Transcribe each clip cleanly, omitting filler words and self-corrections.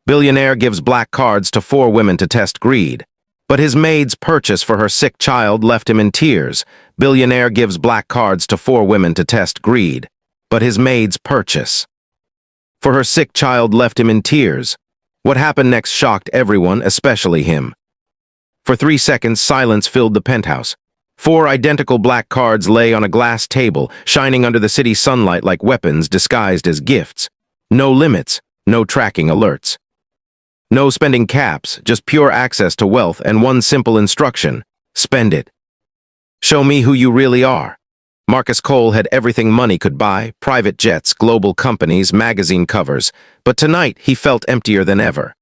Billionaire gives black cards to 4 women to test greed. But his maid's purchase for her sick child left him in tears. Billionaire gives black cards to 4 women to test greed. But his maid's purchase for her sick child left him in tears. What happened next shocked everyone, especially him. For 3 seconds, silence filled the penthouse. 4 identical black cards lay on a glass table, shining under the city sunlight like weapons disguised as gifts. No limits, no tracking alerts. No spending caps, just pure access to wealth and one simple instruction: spend it. Show me who you really are. Marcus Cole had everything money could buy: private jets, global companies, magazine covers. But tonight, he felt emptier than ever.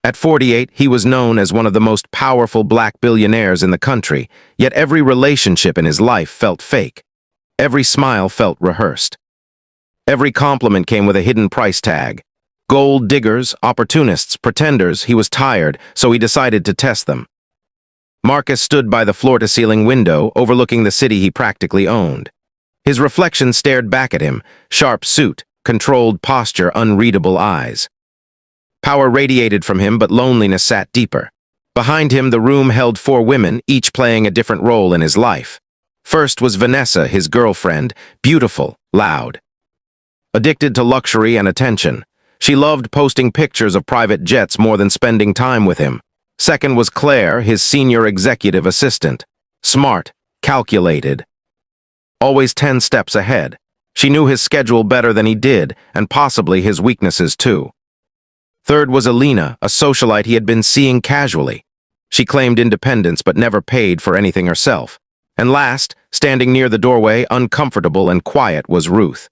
At 48, he was known as one of the most powerful black billionaires in the country, yet every relationship in his life felt fake. Every smile felt rehearsed. Every compliment came with a hidden price tag. Gold diggers, opportunists, pretenders. He was tired, so he decided to test them. Marcus stood by the floor-to-ceiling window, overlooking the city he practically owned. His reflection stared back at him: sharp suit, controlled posture, unreadable eyes. Power radiated from him, but loneliness sat deeper. Behind him, the room held 4 women, each playing a different role in his life. First was Vanessa, his girlfriend, beautiful, loud. Addicted to luxury and attention. She loved posting pictures of private jets more than spending time with him. Second was Claire, his senior executive assistant. Smart, calculated. Always 10 steps ahead. She knew his schedule better than he did, and possibly his weaknesses too. Third was Alina, a socialite he had been seeing casually. She claimed independence but never paid for anything herself. And last, standing near the doorway, uncomfortable and quiet, was Ruth.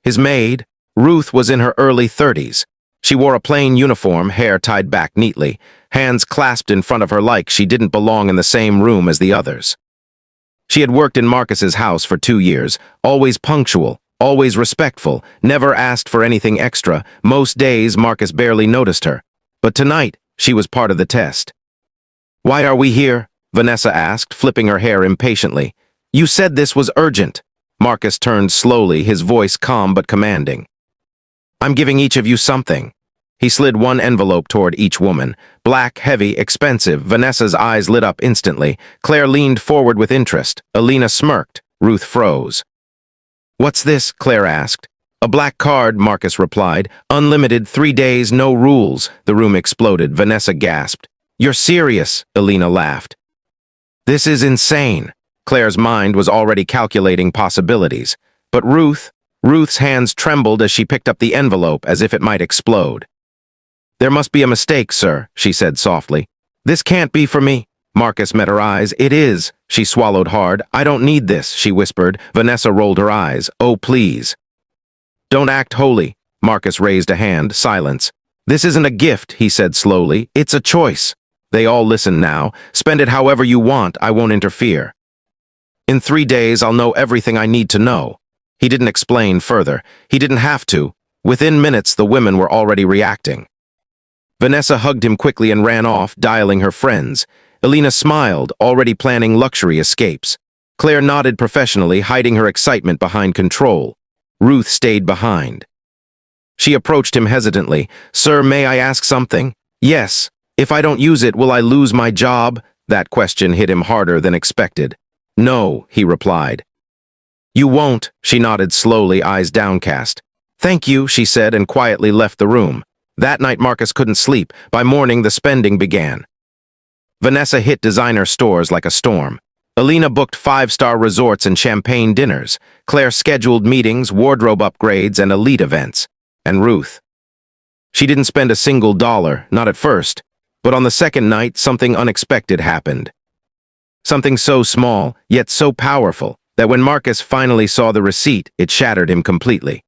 His maid, Ruth, was in her early 30s. She wore a plain uniform, hair tied back neatly, hands clasped in front of her like she didn't belong in the same room as the others. She had worked in Marcus's house for 2 years, always punctual, always respectful, never asked for anything extra. Most days, Marcus barely noticed her. But tonight, she was part of the test. "Why are we here?" Vanessa asked, flipping her hair impatiently. "You said this was urgent." Marcus turned slowly, his voice calm but commanding. "I'm giving each of you something." He slid one envelope toward each woman. Black, heavy, expensive. Vanessa's eyes lit up instantly. Claire leaned forward with interest. Alina smirked. Ruth froze. "What's this?" Claire asked. "A black card," Marcus replied. "Unlimited, 3 days, no rules." The room exploded. Vanessa gasped. "You're serious?" Alina laughed. "This is insane." Claire's mind was already calculating possibilities. But Ruth's hands trembled as she picked up the envelope as if it might explode. "There must be a mistake, sir," she said softly. "This can't be for me." Marcus met her eyes. "It is." She swallowed hard. "I don't need this," she whispered. Vanessa rolled her eyes. "Oh, please." "Don't act holy." Marcus raised a hand. Silence. "This isn't a gift," he said slowly. "It's a choice." They all listened now. "Spend it however you want. I won't interfere. In 3 days, I'll know everything I need to know." He didn't explain further. He didn't have to. Within minutes, the women were already reacting. Vanessa hugged him quickly and ran off, dialing her friends. Alina smiled, already planning luxury escapes. Claire nodded professionally, hiding her excitement behind control. Ruth stayed behind. She approached him hesitantly. "Sir, may I ask something?" "Yes. If I don't use it, will I lose my job?" That question hit him harder than expected. "No," he replied. "You won't," she nodded slowly, eyes downcast. "Thank you," she said, and quietly left the room. That night, Marcus couldn't sleep. By morning, the spending began. Vanessa hit designer stores like a storm. Alina booked 5-star resorts and champagne dinners. Claire scheduled meetings, wardrobe upgrades, and elite events. And Ruth. She didn't spend a single dollar, not at first. But on the second night, something unexpected happened. Something so small, yet so powerful, that when Marcus finally saw the receipt, it shattered him completely.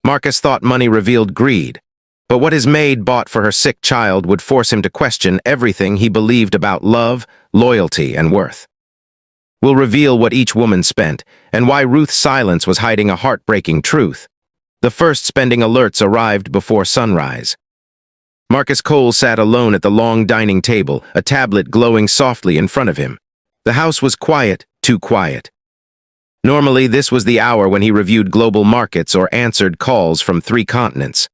Marcus thought money revealed greed. But what his maid bought for her sick child would force him to question everything he believed about love, loyalty, and worth. We'll reveal what each woman spent, and why Ruth's silence was hiding a heartbreaking truth. The first spending alerts arrived before sunrise. Marcus Cole sat alone at the long dining table, a tablet glowing softly in front of him. The house was quiet, too quiet. Normally, this was the hour when he reviewed global markets or answered calls from 3 continents.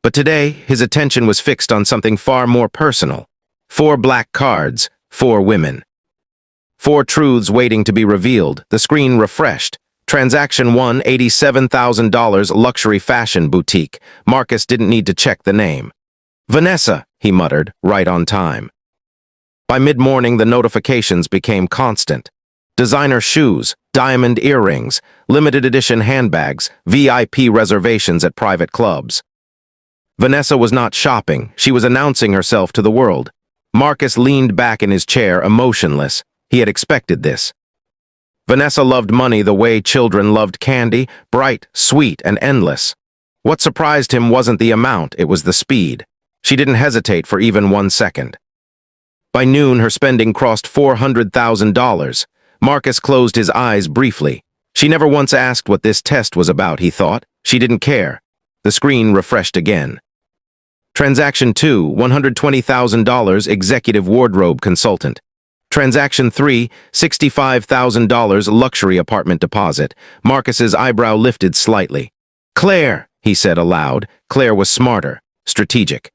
But today, his attention was fixed on something far more personal. 4 black cards, 4 women. 4 truths waiting to be revealed. The screen refreshed. Transaction 1, $87,000 luxury fashion boutique. Marcus didn't need to check the name. Vanessa, he muttered, right on time. By mid-morning, the notifications became constant. Designer shoes, diamond earrings, limited edition handbags, VIP reservations at private clubs. Vanessa was not shopping, she was announcing herself to the world. Marcus leaned back in his chair, emotionless. He had expected this. Vanessa loved money the way children loved candy, bright, sweet, and endless. What surprised him wasn't the amount, it was the speed. She didn't hesitate for even 1 second. By noon, her spending crossed $400,000. Marcus closed his eyes briefly. She never once asked what this test was about, he thought. She didn't care. The screen refreshed again. Transaction 2, $120,000 executive wardrobe consultant. Transaction 3, $65,000 luxury apartment deposit. Marcus's eyebrow lifted slightly. Claire, he said aloud. Claire was smarter, strategic.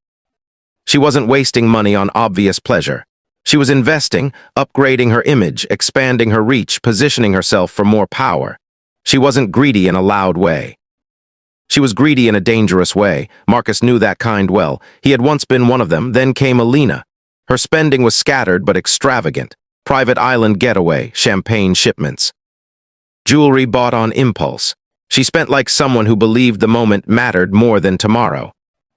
She wasn't wasting money on obvious pleasure. She was investing, upgrading her image, expanding her reach, positioning herself for more power. She wasn't greedy in a loud way. She was greedy in a dangerous way. Marcus knew that kind well. He had once been one of them. Then came Alina. Her spending was scattered but extravagant. Private island getaway, champagne shipments. Jewelry bought on impulse. She spent like someone who believed the moment mattered more than tomorrow.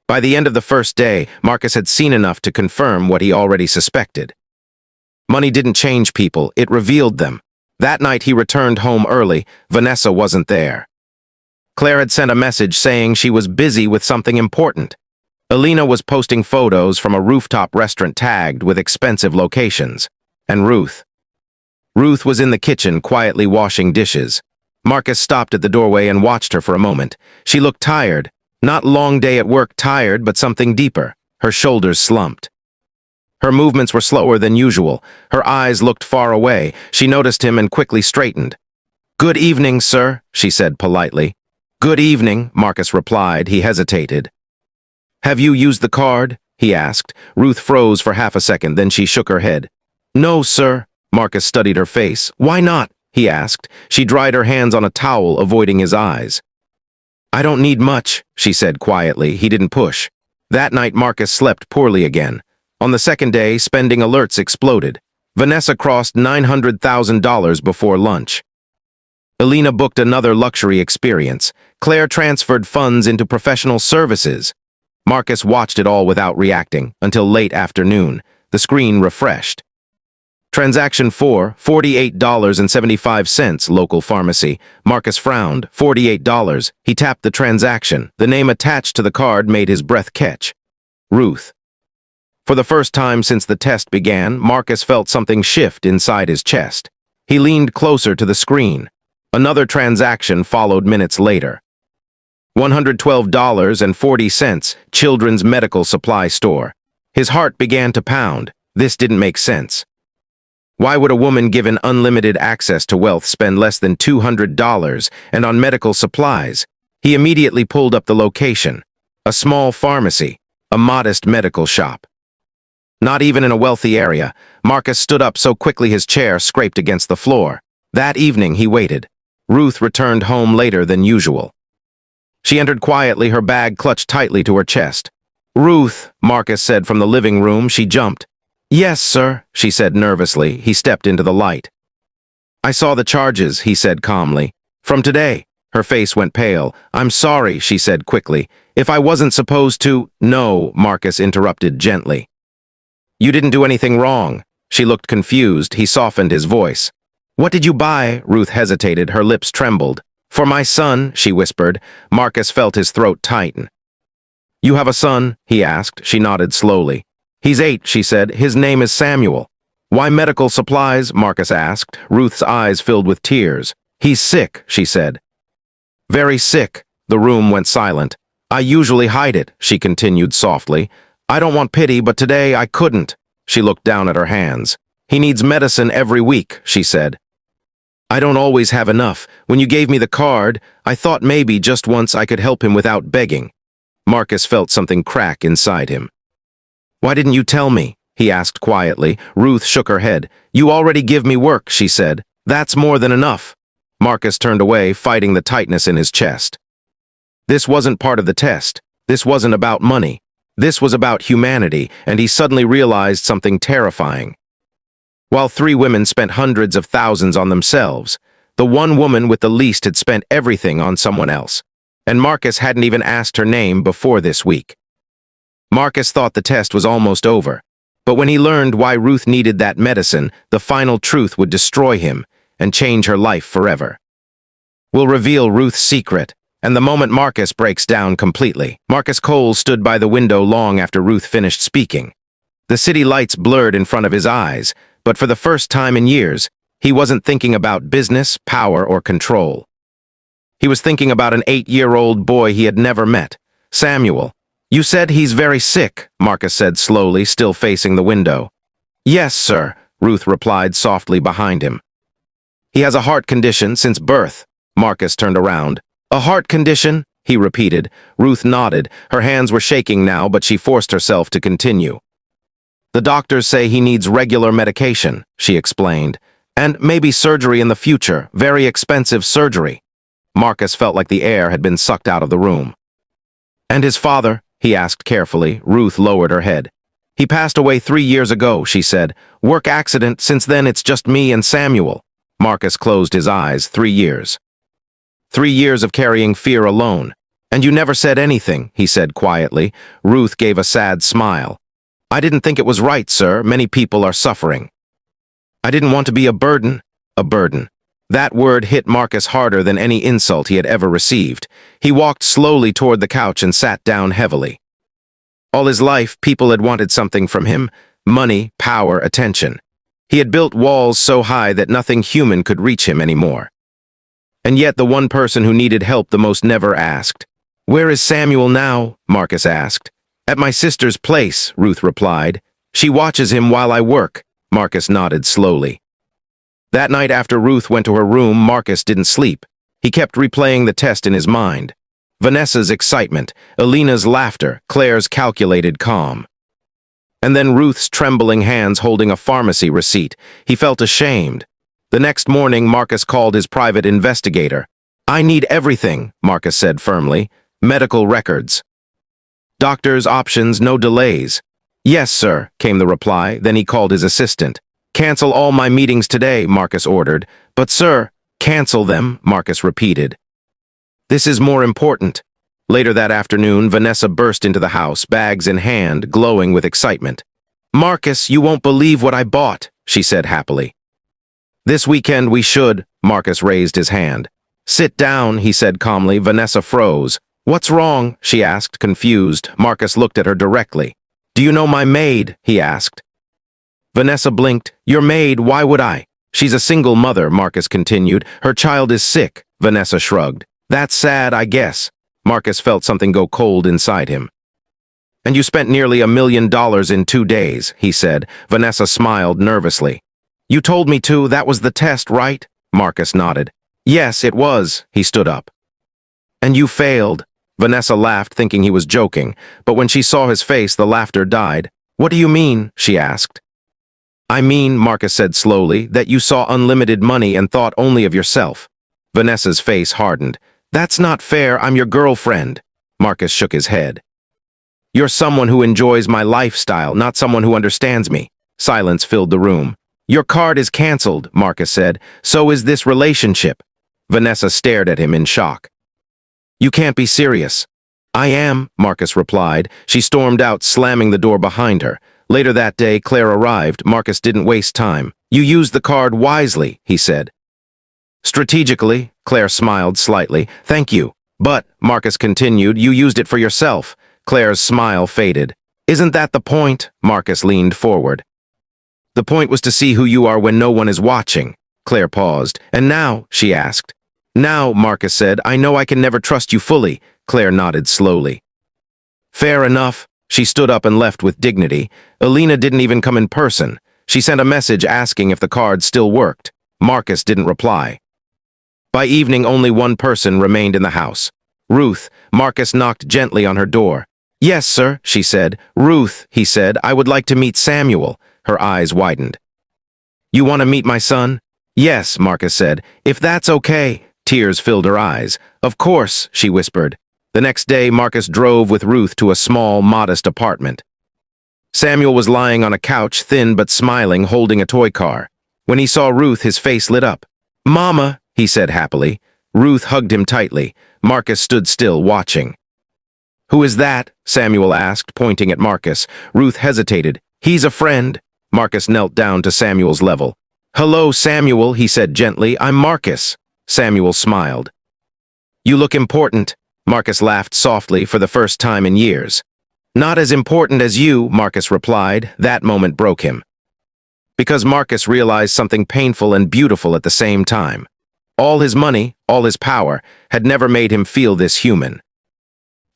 By the end of the first day, Marcus had seen enough to confirm what he already suspected. Money didn't change people, it revealed them. That night he returned home early. Vanessa wasn't there. Claire had sent a message saying she was busy with something important. Alina was posting photos from a rooftop restaurant tagged with expensive locations. And Ruth. Ruth was in the kitchen quietly washing dishes. Marcus stopped at the doorway and watched her for a moment. She looked tired. Not long day at work tired, but something deeper. Her shoulders slumped. Her movements were slower than usual. Her eyes looked far away. She noticed him and quickly straightened. "Good evening, sir," she said politely. "Good evening," Marcus replied. He hesitated. "Have you used the card?" he asked. Ruth froze for half a second, then she shook her head. "No, sir." Marcus studied her face. "Why not?" he asked. She dried her hands on a towel, avoiding his eyes. "I don't need much," she said quietly. He didn't push. That night, Marcus slept poorly again. On the second day, spending alerts exploded. Vanessa crossed $900,000 before lunch. Alina booked another luxury experience. Claire transferred funds into professional services. Marcus watched it all without reacting, until late afternoon. The screen refreshed. Transaction 4, $48.75, local pharmacy. Marcus frowned. $48. He tapped the transaction. The name attached to the card made his breath catch. Ruth. For the first time since the test began, Marcus felt something shift inside his chest. He leaned closer to the screen. Another transaction followed minutes later. $112.40, children's medical supply store. His heart began to pound. This didn't make sense. Why would a woman given unlimited access to wealth spend less than $200 and on medical supplies? He immediately pulled up the location. A small pharmacy, a modest medical shop. Not even in a wealthy area. Marcus stood up so quickly his chair scraped against the floor. That evening he waited. Ruth returned home later than usual. She entered quietly, her bag clutched tightly to her chest. "Ruth," Marcus said from the living room. She jumped. "Yes, sir," she said nervously. He stepped into the light. "I saw the charges," he said calmly. "From today." Her face went pale. "I'm sorry," she said quickly. "If I wasn't supposed to—" "No," Marcus interrupted gently. "You didn't do anything wrong." She looked confused. He softened his voice. "What did you buy?" Ruth hesitated. Her lips trembled. "For my son," she whispered. Marcus felt his throat tighten. "You have a son?" he asked. She nodded slowly. "He's 8, she said. His name is Samuel." "Why medical supplies?" Marcus asked. Ruth's eyes filled with tears. "He's sick," she said. "Very sick." The room went silent. "I usually hide it," she continued softly. "I don't want pity, but today I couldn't." She looked down at her hands. "He needs medicine every week," she said. "I don't always have enough. When you gave me the card, I thought maybe just once I could help him without begging." Marcus felt something crack inside him. "Why didn't you tell me?" he asked quietly. Ruth shook her head. "You already give me work," she said. "That's more than enough." Marcus turned away, fighting the tightness in his chest. This wasn't part of the test. This wasn't about money. This was about humanity, and he suddenly realized something terrifying. While 3 women spent hundreds of thousands on themselves, the one woman with the least had spent everything on someone else. And Marcus hadn't even asked her name before this week. Marcus thought the test was almost over, but when he learned why Ruth needed that medicine, the final truth would destroy him and change her life forever. We'll reveal Ruth's secret, and the moment Marcus breaks down completely. Marcus Cole stood by the window long after Ruth finished speaking. The city lights blurred in front of his eyes, but for the first time in years, he wasn't thinking about business, power, or control. He was thinking about an 8-year-old boy he had never met, Samuel. "You said he's very sick," Marcus said slowly, still facing the window. "Yes, sir," Ruth replied softly behind him. "He has a heart condition since birth." Marcus turned around. "A heart condition?" he repeated. Ruth nodded. Her hands were shaking now, but she forced herself to continue. "The doctors say he needs regular medication," she explained. "And maybe surgery in the future, very expensive surgery." Marcus felt like the air had been sucked out of the room. "And his father?" he asked carefully. Ruth lowered her head. "He passed away 3 years ago," she said. "Work accident. Since then it's just me and Samuel." Marcus closed his eyes. 3 years. 3 years of carrying fear alone. "And you never said anything," he said quietly. Ruth gave a sad smile. "I didn't think it was right, sir. Many people are suffering. I didn't want to be a burden." A burden. That word hit Marcus harder than any insult he had ever received. He walked slowly toward the couch and sat down heavily. All his life, people had wanted something from him: money, power, attention. He had built walls so high that nothing human could reach him anymore. And yet the one person who needed help the most never asked. "Where is Samuel now?" Marcus asked. "At my sister's place," Ruth replied. "She watches him while I work." Marcus nodded slowly. That night after Ruth went to her room, Marcus didn't sleep. He kept replaying the test in his mind. Vanessa's excitement, Alina's laughter, Claire's calculated calm. And then Ruth's trembling hands holding a pharmacy receipt. He felt ashamed. The next morning, Marcus called his private investigator. "I need everything," Marcus said firmly. "Medical records. Doctors, options, no delays." "Yes, sir," came the reply. Then he called his assistant. "Cancel all my meetings today," Marcus ordered. "But sir—" "Cancel them," Marcus repeated. "This is more important." Later that afternoon, Vanessa burst into the house, bags in hand, glowing with excitement. "Marcus, you won't believe what I bought," she said happily. "This weekend we should," Marcus raised his hand. "Sit down," he said calmly. Vanessa froze. "What's wrong?" she asked, confused. Marcus looked at her directly. "Do you know my maid?" he asked. Vanessa blinked. "Your maid? Why would I?" "She's a single mother," Marcus continued. "Her child is sick." Vanessa shrugged. "That's sad, I guess." Marcus felt something go cold inside him. "And you spent nearly $1 million in 2 days," he said. Vanessa smiled nervously. "You told me to. That was the test, right?" Marcus nodded. "Yes, it was." He stood up. "And you failed." Vanessa laughed, thinking he was joking, but when she saw his face, the laughter died. "What do you mean?" she asked. "I mean," Marcus said slowly, "that you saw unlimited money and thought only of yourself." Vanessa's face hardened. "That's not fair. I'm your girlfriend." Marcus shook his head. "You're someone who enjoys my lifestyle, not someone who understands me." Silence filled the room. "Your card is canceled," Marcus said. "So is this relationship." Vanessa stared at him in shock. "You can't be serious." "I am," Marcus replied. She stormed out, slamming the door behind her. Later that day, Claire arrived. Marcus didn't waste time. "You used the card wisely," he said. "Strategically," Claire smiled slightly. "Thank you." "But," Marcus continued, "you used it for yourself." Claire's smile faded. "Isn't that the point?" Marcus leaned forward. "The point was to see who you are when no one is watching." Claire paused. "And now?" she asked. "Now," Marcus said, "I know I can never trust you fully." Claire nodded slowly. "Fair enough." She stood up and left with dignity. Alina didn't even come in person. She sent a message asking if the card still worked. Marcus didn't reply. By evening, only one person remained in the house. Ruth, Marcus knocked gently on her door. Yes, sir, she said. Ruth, he said, I would like to meet Samuel. Her eyes widened. You want to meet my son? Yes, Marcus said. If that's okay. Tears filled her eyes. Of course, she whispered. The next day, Marcus drove with Ruth to a small, modest apartment. Samuel was lying on a couch, thin but smiling, holding a toy car. When he saw Ruth, his face lit up. Mama, he said happily. Ruth hugged him tightly. Marcus stood still, watching. Who is that? Samuel asked, pointing at Marcus. Ruth hesitated. He's a friend. Marcus knelt down to Samuel's level. Hello, Samuel, he said gently. I'm Marcus. Samuel smiled. You look important. Marcus laughed softly for the first time in years. Not as important as you, Marcus replied. That moment broke him. Because Marcus realized something painful and beautiful at the same time. All his money, all his power, had never made him feel this human.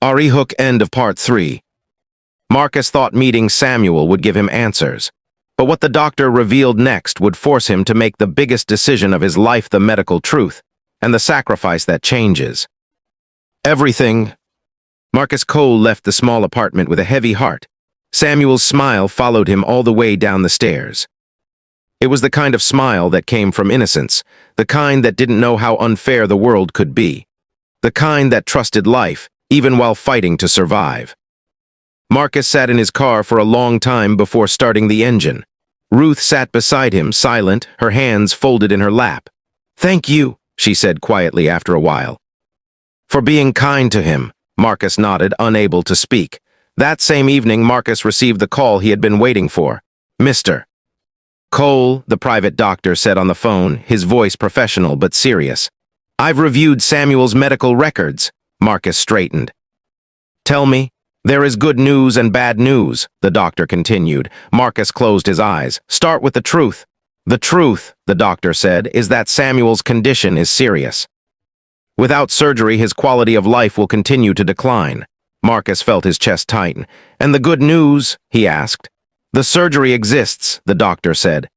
Hook end of part 3. Marcus thought meeting Samuel would give him answers. But what the doctor revealed next would force him to make the biggest decision of his life, the medical truth, and the sacrifice that changes everything. Marcus Cole left the small apartment with a heavy heart. Samuel's smile followed him all the way down the stairs. It was the kind of smile that came from innocence, the kind that didn't know how unfair the world could be, the kind that trusted life, even while fighting to survive. Marcus sat in his car for a long time before starting the engine. Ruth sat beside him, silent, her hands folded in her lap. Thank you, she said quietly after a while. For being kind to him, Marcus nodded, unable to speak. That same evening, Marcus received the call he had been waiting for. Mr. Cole, the private doctor said on the phone, his voice professional but serious. I've reviewed Samuel's medical records. Marcus straightened. Tell me. There is good news and bad news, the doctor continued. Marcus closed his eyes. Start with the truth. The truth, the doctor said, is that Samuel's condition is serious. Without surgery, his quality of life will continue to decline. Marcus felt his chest tighten. And the good news, he asked. The surgery exists, the doctor said.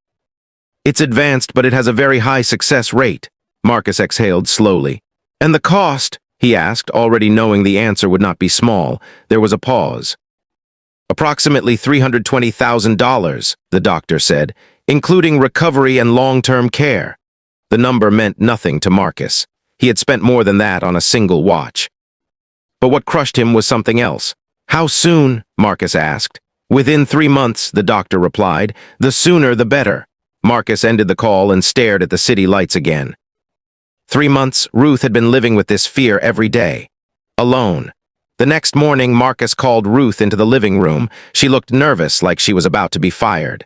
It's advanced, but it has a very high success rate. Marcus exhaled slowly. And the cost? He asked, already knowing the answer would not be small. There was a pause. Approximately $320,000, the doctor said, including recovery and long-term care. The number meant nothing to Marcus. He had spent more than that on a single watch. But what crushed him was something else. How soon? Marcus asked. Within 3 months, the doctor replied. The sooner the better. Marcus ended the call and stared at the city lights again. 3 months, Ruth had been living with this fear every day. Alone. The next morning, Marcus called Ruth into the living room. She looked nervous, like she was about to be fired.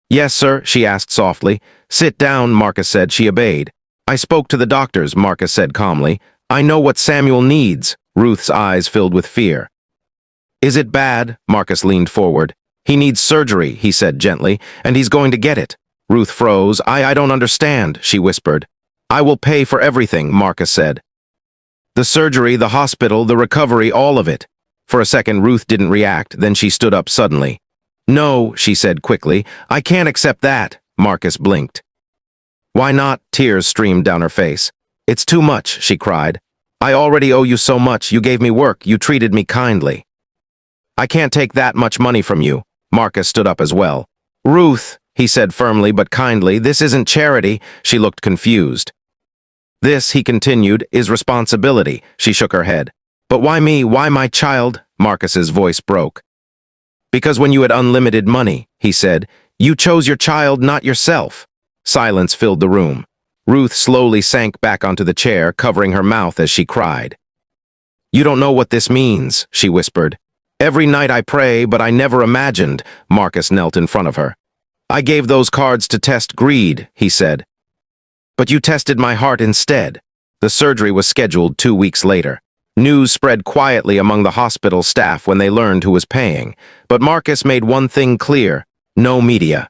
Yes, sir, she asked softly. Sit down, Marcus said. She obeyed. I spoke to the doctors, Marcus said calmly. I know what Samuel needs. Ruth's eyes filled with fear. Is it bad? Marcus leaned forward. He needs surgery, he said gently, and he's going to get it. Ruth froze. I don't understand, she whispered. I will pay for everything, Marcus said. The surgery, the hospital, the recovery, all of it. For a second, Ruth didn't react, then she stood up suddenly. No, she said quickly. I can't accept that, Marcus blinked. Why not? Tears streamed down her face. It's too much, she cried. I already owe you so much. You gave me work. You treated me kindly. I can't take that much money from you. Marcus stood up as well. Ruth, he said firmly but kindly, this isn't charity. She looked confused. This, he continued, is responsibility. She shook her head. But why me? Why my child? Marcus's voice broke. Because when you had unlimited money, he said, you chose your child, not yourself. Silence filled the room. Ruth slowly sank back onto the chair, covering her mouth as she cried. You don't know what this means, she whispered. Every night I pray, but I never imagined. Marcus knelt in front of her. I gave those cards to test greed, he said. But you tested my heart instead. The surgery was scheduled 2 weeks later. News spread quietly among the hospital staff when they learned who was paying. But Marcus made one thing clear. No media.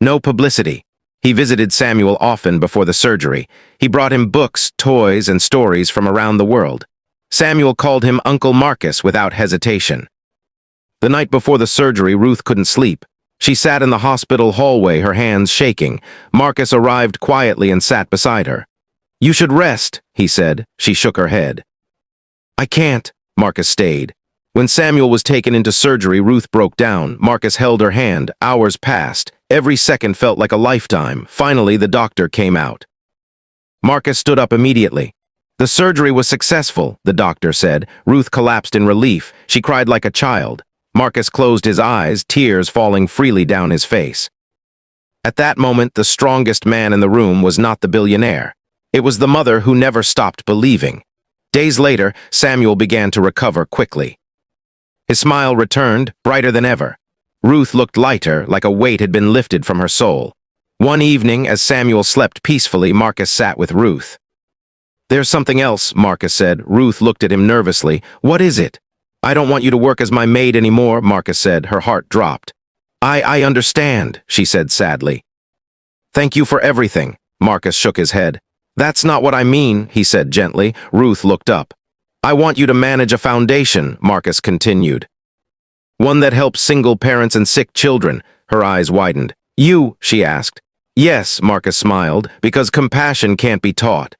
No publicity. He visited Samuel often before the surgery. He brought him books, toys, and stories from around the world. Samuel called him Uncle Marcus without hesitation. The night before the surgery, Ruth couldn't sleep. She sat in the hospital hallway, her hands shaking. Marcus arrived quietly and sat beside her. You should rest, he said. She shook her head. I can't, Marcus stayed. When Samuel was taken into surgery, Ruth broke down. Marcus held her hand. Hours passed. Every second felt like a lifetime. Finally, the doctor came out. Marcus stood up immediately. The surgery was successful, the doctor said. Ruth collapsed in relief. She cried like a child. Marcus closed his eyes, tears falling freely down his face. At that moment, the strongest man in the room was not the billionaire. It was the mother who never stopped believing. Days later, Samuel began to recover quickly. His smile returned, brighter than ever. Ruth looked lighter, like a weight had been lifted from her soul. One evening, as Samuel slept peacefully, Marcus sat with Ruth. "There's something else," Marcus said. Ruth looked at him nervously. "What is it?" "I don't want you to work as my maid anymore," Marcus said. Her heart dropped. I understand," she said sadly. "Thank you for everything," Marcus shook his head. "That's not what I mean," he said gently. Ruth looked up. "I want you to manage a foundation," Marcus continued. "One that helps single parents and sick children." Her eyes widened. "You?" she asked. "Yes," Marcus smiled, "because compassion can't be taught.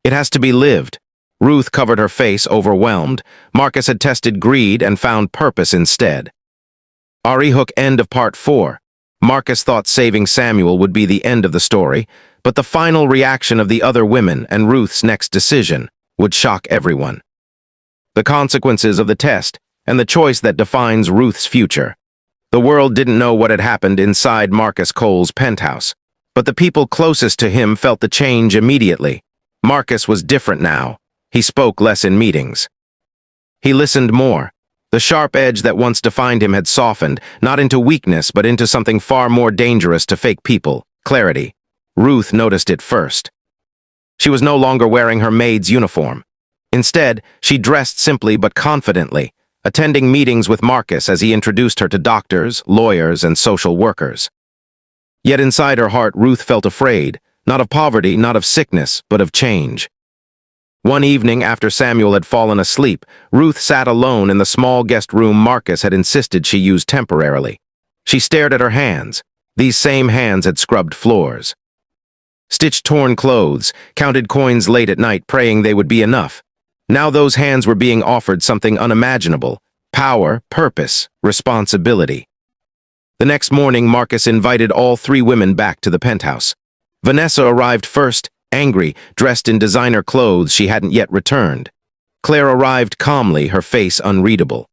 It has to be lived." Ruth covered her face, overwhelmed. Marcus had tested greed and found purpose instead. Hook end of part 4. Marcus thought saving Samuel would be the end of the story, but the final reaction of the other women and Ruth's next decision would shock everyone. The consequences of the test and the choice that defines Ruth's future. The world didn't know what had happened inside Marcus Cole's penthouse, but the people closest to him felt the change immediately. Marcus was different now. He spoke less in meetings. He listened more. The sharp edge that once defined him had softened, not into weakness, but into something far more dangerous to fake people: clarity. Ruth noticed it first. She was no longer wearing her maid's uniform. Instead, she dressed simply but confidently, attending meetings with Marcus as he introduced her to doctors, lawyers, and social workers. Yet inside her heart, Ruth felt afraid, not of poverty, not of sickness, but of change. One evening, after Samuel had fallen asleep, Ruth sat alone in the small guest room Marcus had insisted she use temporarily. She stared at her hands. These same hands had scrubbed floors, stitched torn clothes, counted coins late at night, praying they would be enough. Now those hands were being offered something unimaginable: power, purpose, responsibility. The next morning, Marcus invited all 3 women back to the penthouse. Vanessa arrived first, angry, dressed in designer clothes she hadn't yet returned. Claire arrived calmly, her face unreadable.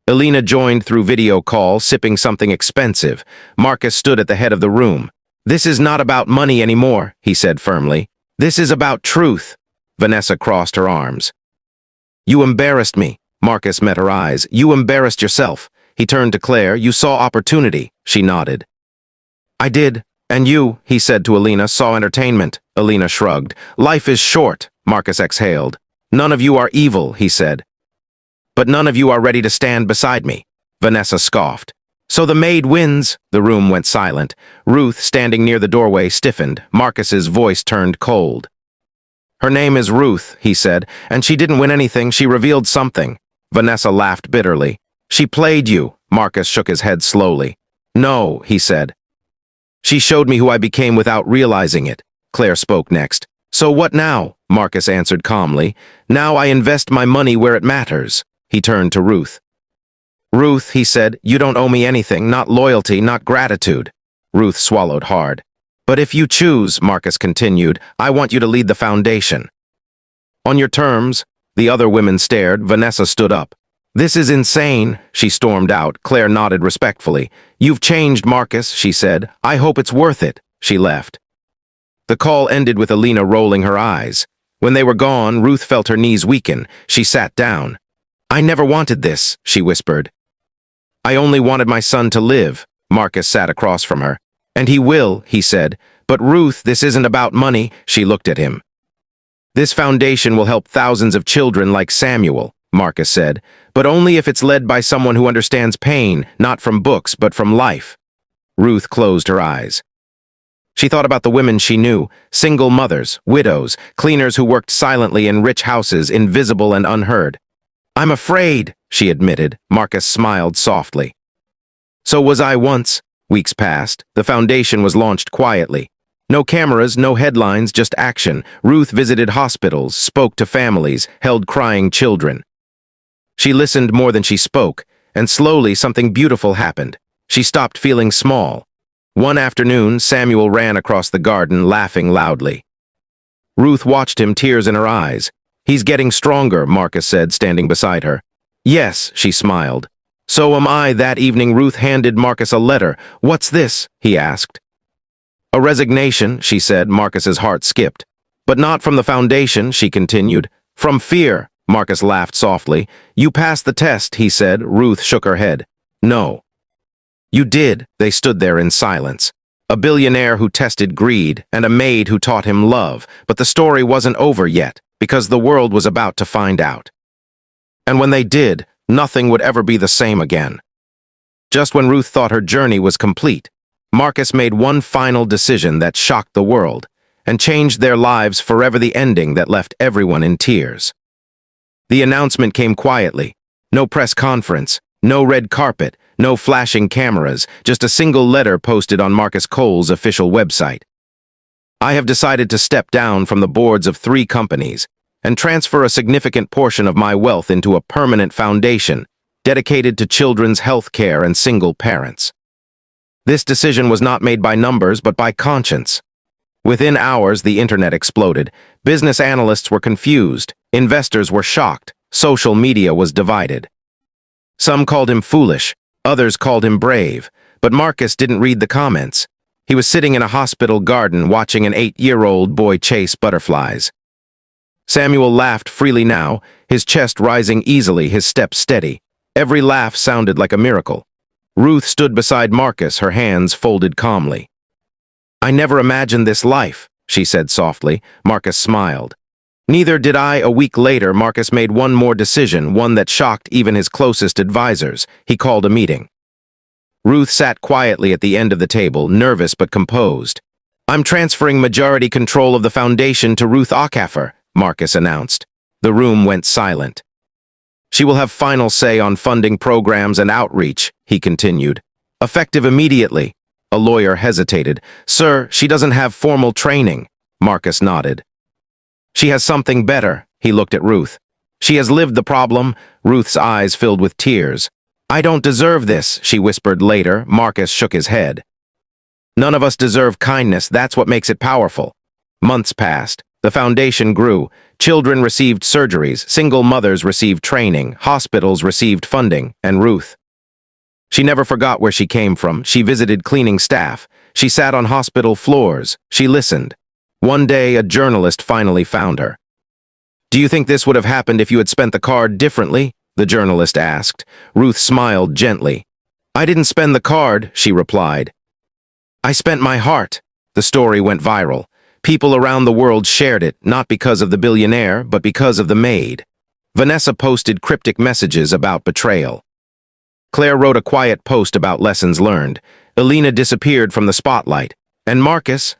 Elena joined through video call, sipping something expensive. Marcus stood at the head of the room. "This is not about money anymore," he said firmly. "This is about truth." Vanessa crossed her arms. "You embarrassed me." Marcus met her eyes. "You embarrassed yourself." He turned to Claire. "You saw opportunity." She nodded. "I did. And you," he said to Elena, "saw entertainment." Elena shrugged. "Life is short," Marcus exhaled. "None of you are evil," he said. "But none of you are ready to stand beside me." Vanessa scoffed. "So the maid wins." The room went silent. Ruth, standing near the doorway, stiffened. Marcus's voice turned cold. "Her name is Ruth," he said, "and she didn't win anything. She revealed something." Vanessa laughed bitterly. "She played you." Marcus shook his head slowly. "No," he said. "She showed me who I became without realizing it." Claire spoke next. "So what now?" Marcus answered calmly. "Now I invest my money where it matters." He turned to Ruth. "Ruth," he said, "you don't owe me anything, not loyalty, not gratitude." Ruth swallowed hard. "But if you choose," Marcus continued, "I want you to lead the foundation." "On your terms." The other women stared. Vanessa stood up. "This is insane," she stormed out. Claire nodded respectfully. "You've changed, Marcus," she said. "I hope it's worth it." She left. The call ended with Elena rolling her eyes. When they were gone, Ruth felt her knees weaken. She sat down. "I never wanted this," she whispered. "I only wanted my son to live." Marcus sat across from her. "And he will," he said. "But Ruth, this isn't about money." She looked at him. "This foundation will help thousands of children like Samuel," Marcus said, "but only if it's led by someone who understands pain, not from books, but from life." Ruth closed her eyes. She thought about the women she knew: single mothers, widows, cleaners who worked silently in rich houses, invisible and unheard. "I'm afraid," she admitted. Marcus smiled softly. "So was I once." Weeks passed. The foundation was launched quietly. No cameras, no headlines, just action. Ruth visited hospitals, spoke to families, held crying children. She listened more than she spoke, and slowly something beautiful happened. She stopped feeling small. One afternoon, Samuel ran across the garden, laughing loudly. Ruth watched him, tears in her eyes. "He's getting stronger," Marcus said, standing beside her. "Yes," she smiled. "So am I." That evening, Ruth handed Marcus a letter. "What's this?" he asked. "A resignation," she said. Marcus's heart skipped. "But not from the foundation," she continued. "From fear." Marcus laughed softly. "You passed the test," he said. Ruth shook her head. "No." "You did." They stood there in silence. A billionaire who tested greed, and a maid who taught him love. But the story wasn't over yet, because the world was about to find out. And when they did, nothing would ever be the same again. Just when Ruth thought her journey was complete, Marcus made one final decision that shocked the world, and changed their lives forever, the ending that left everyone in tears. The announcement came quietly. No press conference, no red carpet, no flashing cameras, just a single letter posted on Marcus Cole's official website. "I have decided to step down from the boards of 3 companies and transfer a significant portion of my wealth into a permanent foundation dedicated to children's health care and single parents. This decision was not made by numbers, but by conscience." Within hours, the internet exploded. Business analysts were confused. Investors were shocked. Social media was divided. Some called him foolish. Others called him brave. But Marcus didn't read the comments. He was sitting in a hospital garden watching an 8-year-old boy chase butterflies. Samuel laughed freely now, his chest rising easily, his steps steady. Every laugh sounded like a miracle. Ruth stood beside Marcus, her hands folded calmly. "I never imagined this life," she said softly. Marcus smiled. "Neither did I." A week later, Marcus made one more decision, one that shocked even his closest advisors. He called a meeting. Ruth sat quietly at the end of the table, nervous but composed. "I'm transferring majority control of the foundation to Ruth Ackafer," Marcus announced. The room went silent. "She will have final say on funding programs and outreach," he continued. "Effective immediately." A lawyer hesitated. "Sir, she doesn't have formal training." Marcus nodded. "She has something better." He looked at Ruth. "She has lived the problem." Ruth's eyes filled with tears. "I don't deserve this," she whispered later. Marcus shook his head. "None of us deserve kindness. That's what makes it powerful." Months passed. The foundation grew. Children received surgeries. Single mothers received training. Hospitals received funding. And Ruth. She never forgot where she came from. She visited cleaning staff. She sat on hospital floors. She listened. One day, a journalist finally found her. "Do you think this would have happened if you had spent the card differently?" the journalist asked. Ruth smiled gently. "I didn't spend the card," she replied. "I spent my heart." The story went viral. People around the world shared it, not because of the billionaire, but because of the maid. Vanessa posted cryptic messages about betrayal. Claire wrote a quiet post about lessons learned. Elena disappeared from the spotlight. And Marcus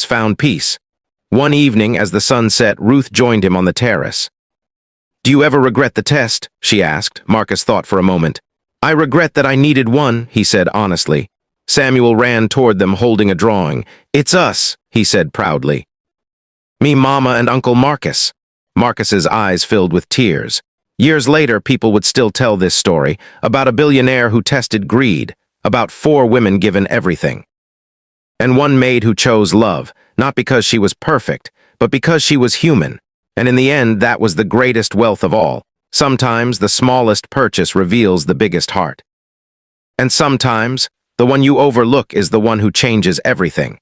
found peace. One evening, as the sun set, Ruth joined him on the terrace. "Do you ever regret the test?" she asked. Marcus thought for a moment. "I regret that I needed one," he said honestly. Samuel ran toward them holding a drawing. "It's us," he said proudly. "Me, Mama, and Uncle Marcus." Marcus's eyes filled with tears. Years later, people would still tell this story, about a billionaire who tested greed, about 4 women given everything. And one maid who chose love, not because she was perfect, but because she was human. And in the end, that was the greatest wealth of all. Sometimes the smallest purchase reveals the biggest heart. And sometimes, the one you overlook is the one who changes everything.